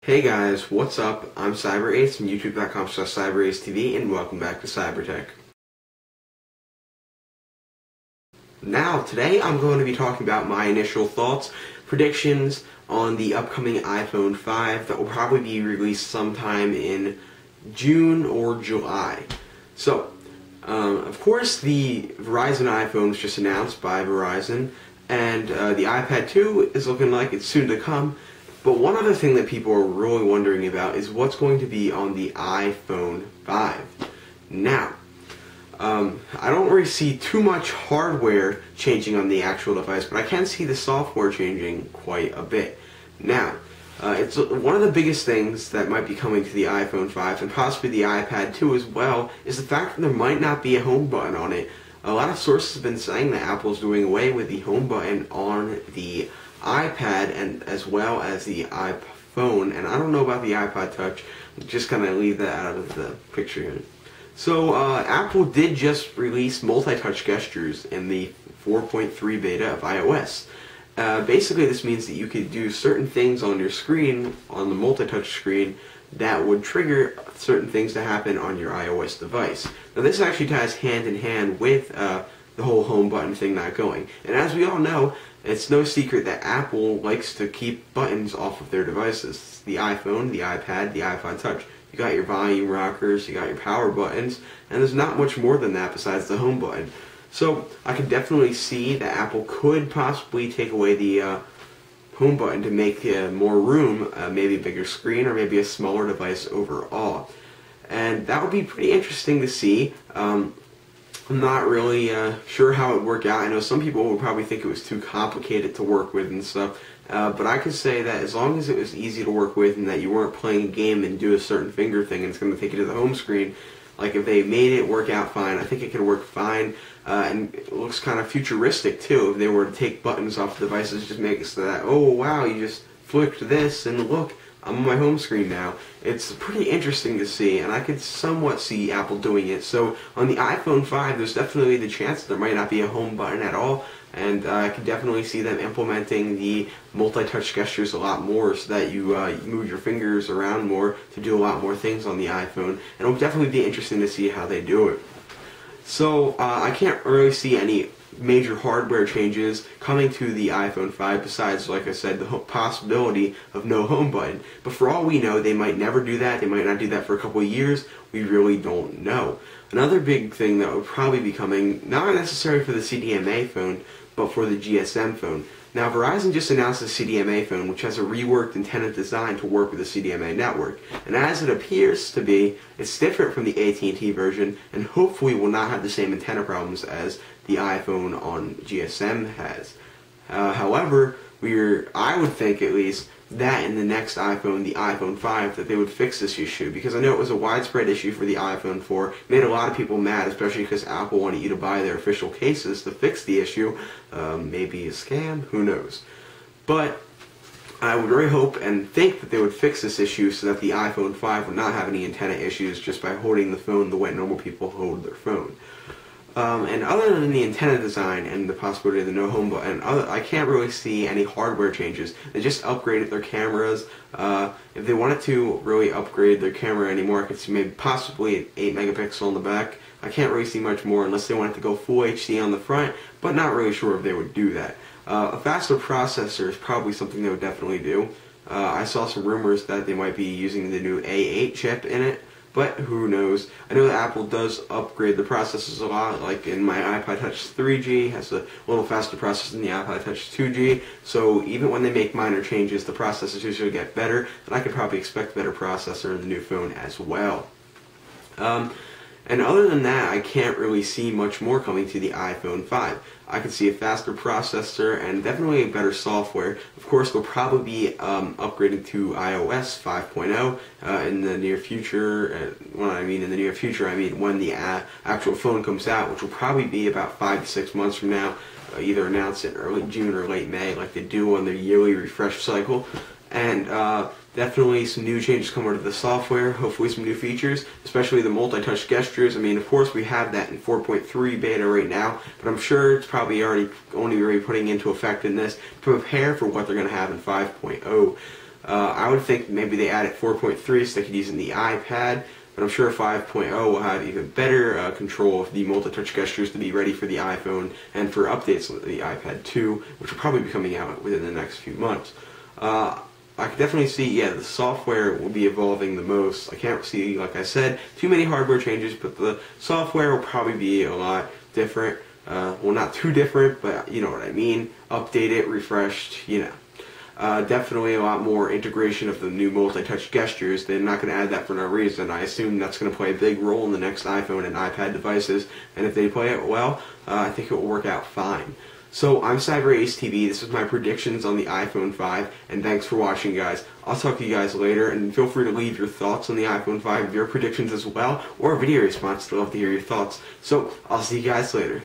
Hey guys, what's up? I'm CyberAce from youtube.com/CyberAceTV and welcome back to CyberTech. Now, today I'm going to be talking about my initial thoughts, predictions on the upcoming iPhone 5 that will probably be released sometime in June or July. So, of course, the Verizon iPhone was just announced by Verizon, and the iPad 2 is looking like it's soon to come. But one other thing that people are really wondering about is what's going to be on the iPhone 5. Now, I don't really see too much hardware changing on the actual device, but I can see the software changing quite a bit. Now, it's one of the biggest things that might be coming to the iPhone 5 and possibly the iPad 2 as well is the fact that there might not be a home button on it. A lot of sources have been saying that Apple's doing away with the home button on the iPad and as well as the iPhone, and I don't know about the iPod Touch. I'm just gonna leave that out of the picture here. So Apple did just release multi-touch gestures in the 4.3 beta of iOS. Basically, this means that you could do certain things on your screen, on the multi-touch screen, that would trigger certain things to happen on your iOS device. Now, this actually ties hand in hand with the whole home button thing not going. And as we all know, it's no secret that Apple likes to keep buttons off of their devices. The iPhone, the iPad, the iPod Touch. You got your volume rockers, you got your power buttons, and there's not much more than that besides the home button. So I could definitely see that Apple could possibly take away the home button to make more room, maybe a bigger screen or maybe a smaller device overall. And that would be pretty interesting to see. I'm not really sure how it would work out. I know some people would probably think it was too complicated to work with and stuff, but I could say that as long as it was easy to work with and that you weren't playing a game and do a certain finger thing and it's going to take you to the home screen, like if they made it work out fine, I think it could work fine, and it looks kind of futuristic too if they were to take buttons off the devices, just make it so that, oh wow, you just flicked this and look, I'm on my home screen now. It's pretty interesting to see, and I could somewhat see Apple doing it. So on the iPhone 5, there's definitely the chance there might not be a home button at all, and I could definitely see them implementing the multi-touch gestures a lot more so that you move your fingers around more to do a lot more things on the iPhone, and it'll definitely be interesting to see how they do it. So I can't really see any major hardware changes coming to the iPhone 5 besides, like I said, the possibility of no home button. But for all we know, they might never do that. They might not do that for a couple of years. We really don't know. Another big thing that would probably be coming, not necessarily for the CDMA phone, but for the GSM phone. Now, Verizon just announced the CDMA phone, which has a reworked antenna design to work with the CDMA network. And as it appears to be, it's different from the AT&T version, and hopefully will not have the same antenna problems as the iPhone on GSM has. However, I would think at least that in the next iPhone, the iPhone 5, that they would fix this issue, because I know it was a widespread issue for the iPhone 4. It made a lot of people mad, especially because Apple wanted you to buy their official cases to fix the issue. Maybe a scam, who knows. But I would really hope and think that they would fix this issue so that the iPhone 5 would not have any antenna issues just by holding the phone the way normal people hold their phone. And other than the antenna design and the possibility of the no home button, I can't really see any hardware changes. They just upgraded their cameras. If they wanted to really upgrade their camera anymore, I could see maybe possibly an 8 megapixel on the back. I can't really see much more unless they wanted to go full HD on the front, but not really sure if they would do that. A faster processor is probably something they would definitely do. I saw some rumors that they might be using the new A8 chip in it, but who knows. I know that Apple does upgrade the processors a lot, like in my iPod Touch 3G has a little faster processor than the iPod Touch 2G, so even when they make minor changes, the processors usually get better, and I could probably expect a better processor in the new phone as well. And other than that, I can't really see much more coming to the iPhone 5. I could see a faster processor and definitely a better software. Of course, they'll probably be upgrading to iOS 5.0 in the near future. When I mean in the near future, I mean when the actual phone comes out, which will probably be about 5 to 6 months from now. Either announce it early June or late May, like they do on their yearly refresh cycle. And definitely some new changes come out of the software, hopefully some new features, especially the multi-touch gestures. I mean, of course we have that in 4.3 beta right now, but I'm sure it's probably only putting into effect in this to prepare for what they're going to have in 5.0. I would think maybe they added 4.3 so they could use it in the iPad, but I'm sure 5.0 will have even better control of the multi-touch gestures to be ready for the iPhone and for updates with the iPad 2, which will probably be coming out within the next few months. I could definitely see, yeah, the software will be evolving the most. I can't see, like I said, too many hardware changes, but the software will probably be a lot different. Well, not too different, but you know what I mean. Updated, refreshed, you know. Definitely a lot more integration of the new multi-touch gestures. They're not going to add that for no reason. I assume that's going to play a big role in the next iPhone and iPad devices, and if they play it well, I think it will work out fine. So, I'm CyberAceTV, this is my predictions on the iPhone 5, and thanks for watching, guys. I'll talk to you guys later, and feel free to leave your thoughts on the iPhone 5, your predictions as well, or a video response. I'd love to hear your thoughts. So, I'll see you guys later.